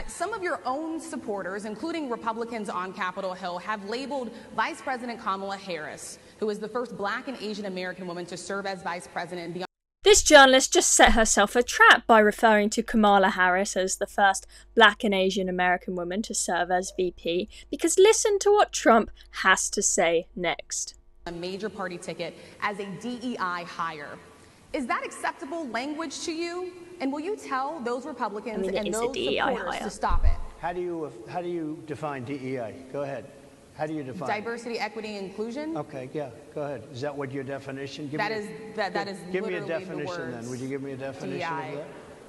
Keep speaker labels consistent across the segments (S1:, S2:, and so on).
S1: some of your own supporters, including Republicans on Capitol Hill, have labeled Vice President Kamala Harris, who is the first Black and Asian American woman to serve as vice president beyond.
S2: This journalist just set herself a trap by referring to Kamala Harris as the first Black and Asian American woman to serve as VP, because listen to what Trump has to say next.
S1: A major party ticket as a DEI hire. Is that acceptable language to you? And will you tell those Republicans and those supporters to stop it?
S3: How do you define DEI? Go ahead. How do you define
S1: diversity, equity, inclusion?
S3: Okay, yeah, go ahead. Is that what your definition?
S1: That is
S3: give me a
S1: literally
S3: definition then. Would you give me a definition
S1: DEI.
S3: of that?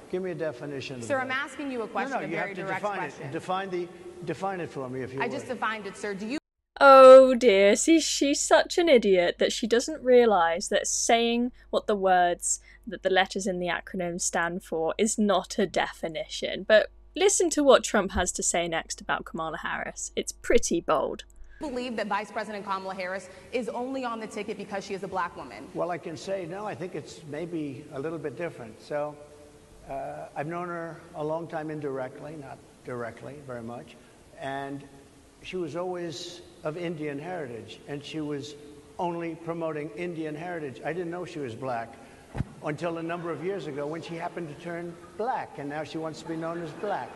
S3: Give me a definition of that.
S1: Sir, I'm asking you a question,
S3: No,
S1: a
S3: you
S1: very
S3: have to
S1: direct
S3: define
S1: question.
S3: define it for me if you would.
S1: I just defined it, sir. Do you?
S2: Oh dear, see, she's such an idiot that she doesn't realise that saying what the words that the letters in the acronym stand for is not a definition. But listen to what Trump has to say next about Kamala Harris. It's pretty bold.
S1: Believe that Vice President Kamala Harris is only on the ticket because she is a Black woman?
S3: Well, I can say no. I think it's maybe a little bit different. So I've known her a long time indirectly, not directly very much, and she was always of Indian heritage, and she was only promoting Indian heritage. I didn't know she was Black until a number of years ago when she happened to turn Black, and now she wants to be known as Black.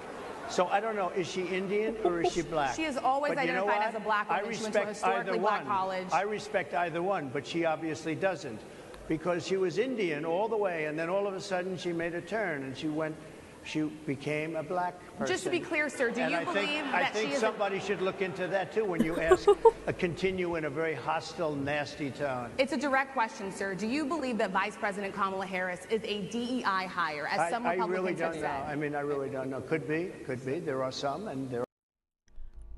S3: So I don't know, is she Indian or is she Black?
S1: She has always identified as a Black woman. She went to a historically Black college.
S3: I respect either one, but she obviously doesn't, because she was Indian all the way, and then all of a sudden she made a turn and she became a Black person.
S1: Just to be clear, sir, do you believe that she is? I think
S3: somebody should look into that too when you ask, continue in a very hostile, nasty tone.
S1: It's a direct question, sir. Do you believe that Vice President Kamala Harris is a DEI hire, as some Republicans have said?
S3: I mean, I really don't know. Could be. There are some, and there are.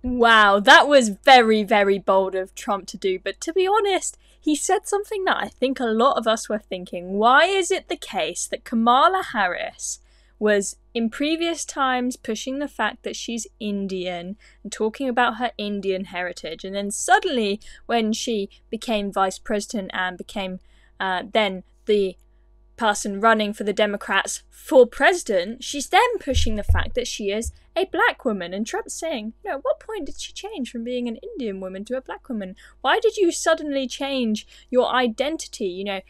S2: Wow, that was very, very bold of Trump to do, but to be honest, he said something that I think a lot of us were thinking. Why is it the case that Kamala Harris was in previous times pushing the fact that she's Indian and talking about her Indian heritage, and then suddenly when she became vice president and became then the person running for the Democrats for president, she's then pushing the fact that she is a Black woman? And Trump's saying, you know, at what point did she change from being an Indian woman to a Black woman? Why did you suddenly change your identity? You know,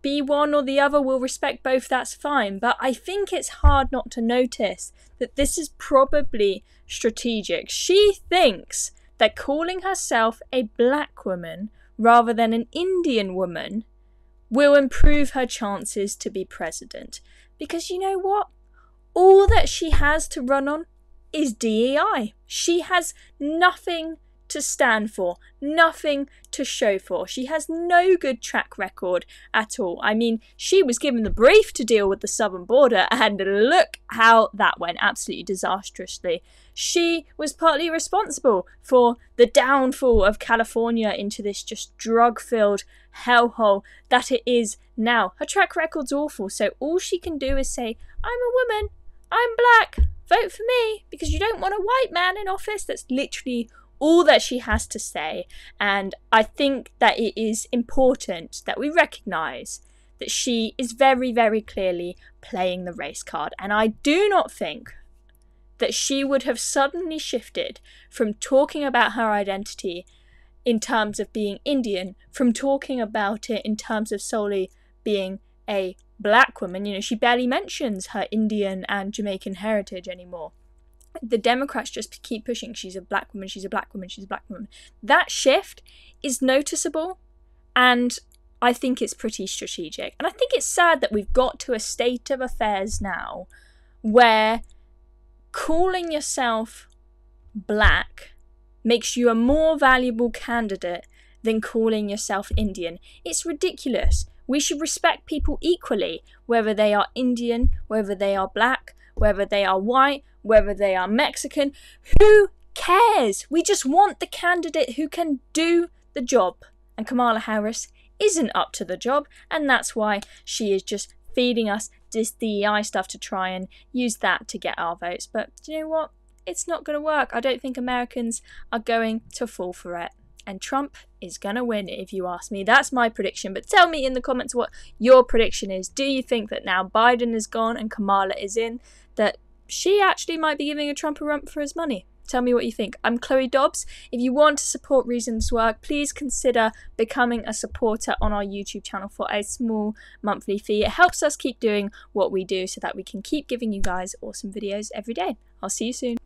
S2: be one or the other, will respect both, that's fine. But I think it's hard not to notice that this is probably strategic. She thinks that calling herself a Black woman rather than an Indian woman will improve her chances to be president. Because you know what? All that she has to run on is DEI. She has nothing to stand for, nothing to show for. She has no good track record at all. I mean, she was given the brief to deal with the southern border, and look how that went, absolutely disastrously. She was partly responsible for the downfall of California into this just drug-filled hellhole that it is now. Her track record's awful, so all she can do is say, I'm a woman, I'm Black, vote for me, because you don't want a white man in office. That's literally all that she has to say. And I think that it is important that we recognise that she is very, very clearly playing the race card. And I do not think that she would have suddenly shifted from talking about her identity in terms of being Indian, from talking about it in terms of solely being a Black woman. You know, she barely mentions her Indian and Jamaican heritage anymore. The Democrats just keep pushing, she's a Black woman, she's a Black woman, she's a Black woman. That shift is noticeable, and I think it's pretty strategic. And I think it's sad that we've got to a state of affairs now where calling yourself Black makes you a more valuable candidate than calling yourself Indian. It's ridiculous. We should respect people equally, whether they are Indian, whether they are Black, whether they are white, whether they are Mexican. Who cares? We just want the candidate who can do the job. And Kamala Harris isn't up to the job, and that's why she is just feeding us this DEI stuff to try and use that to get our votes. But do you know what? It's not going to work. I don't think Americans are going to fall for it. And Trump is going to win, if you ask me. That's my prediction. But tell me in the comments what your prediction is. Do you think that now Biden is gone and Kamala is in, that she actually might be giving a Trump a run for his money. Tell me what you think. I'm Chloe Dobbs. If you want to support Reason's work, please consider becoming a supporter on our YouTube channel for a small monthly fee. It helps us keep doing what we do so that we can keep giving you guys awesome videos every day. I'll see you soon.